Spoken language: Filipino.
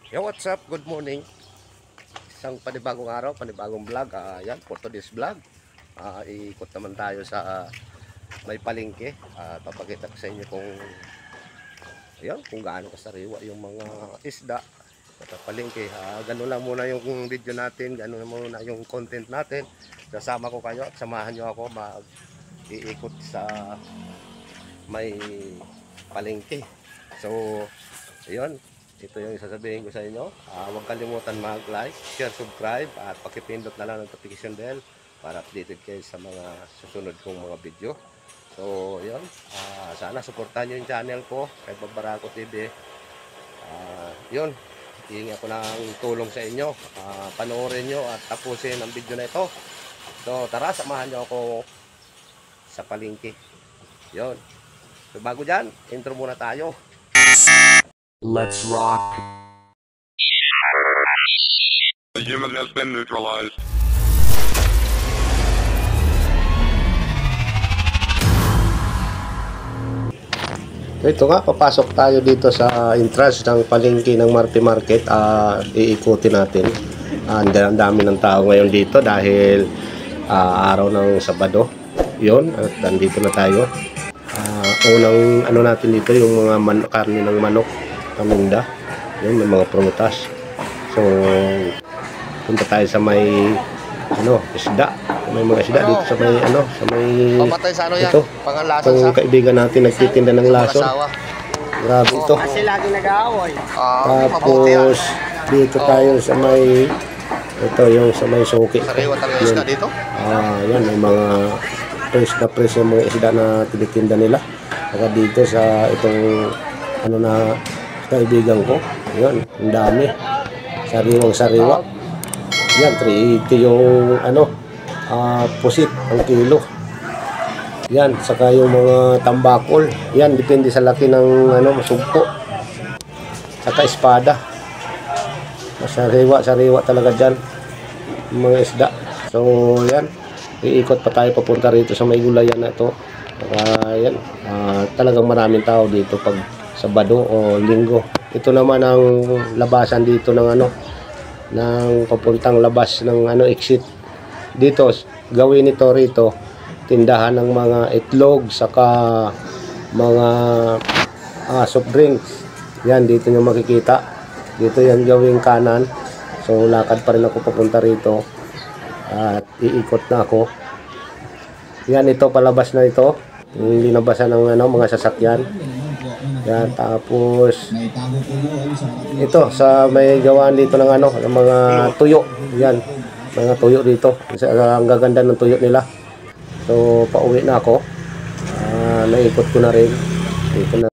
Yo, what's up? Good morning. Isang panibagong araw, panibagong vlog. Yan, for today's vlog. Iikot naman tayo sa may palengke. Papakita ko sa inyo kung gaano kasariwa yung mga isda sa palengke. Ganun lang muna yung video natin, ganun lang muna yung content natin. Sasama ko kayo at samahan nyo ako mag-iikot sa may palengke. So, ayun. Ito yung sasabihin ko sa inyo. Huwag kalimutan mag-like, share, subscribe at pakipindot na lang ng notification bell para updated kayo sa mga susunod kong mga video. So, yun. Sana suportahan nyo yung channel ko, kay Babarako TV. Yun. Hihingi ako ng tulong sa inyo. Panoorin nyo at tapusin ang video na ito. So, tara, samahan nyo ako sa palengke. Yun. So, bago dyan, intro muna tayo. Let's rock. The human has been neutralized. Ito nga, papasok tayo dito sa entrance ng palengke ng Marte Market. Iikutin natin. Ang dami ng tao ngayon dito dahil araw ng Sabado. Yun, at nandito na tayo. Unang ano natin dito, yung mga karne ng manok, paminda. Yun, may mga prutas. So, punta tayo sa may isda. May mga isda dito sa may sa may Pamatay sa yan? ito. Pangalasan Itong kaibigan natin nagtitinda ng lason. Grabe ito. Kasi lagi nag-aaway. Tapos dito tayo sa may yung sa may suki. Sariwa talaga isda dito? Yan, may mga press yung mga isda na tinitinda nila. Saka dito sa itong na kaibigan ko. Yan, ang dami. Sariwang sariwa. Yan, 380 yung pusit ang kilo. Yan, saka yung mga tambakol. Yan, depende sa laki ng masugpo. Saka espada. Sariwa talaga dyan yung mga isda. So, yan. Iikot pa tayo papunta rito sa may gulayan na ito. Yan. Talagang maraming tao dito pag Sabado o Linggo. Ito naman ang labasan dito ng ng papuntang labas ng exit. Dito, gawin ito rito, tindahan ng mga itlog, saka mga soft drinks. Yan, dito nyo makikita. Dito yan gawing kanan. So, lakad pa rin ako papunta rito. At iikot na ako. Yan, ito, palabas na ito. Yung linabasan ng mga sasakyan. Yan, tapos ito, sa may gawaan dito ng ng mga tuyo. Yan, mga tuyo dito. Ang gaganda ng tuyo nila. So, pauwi na ako. Naikot ko na rin. Dito na.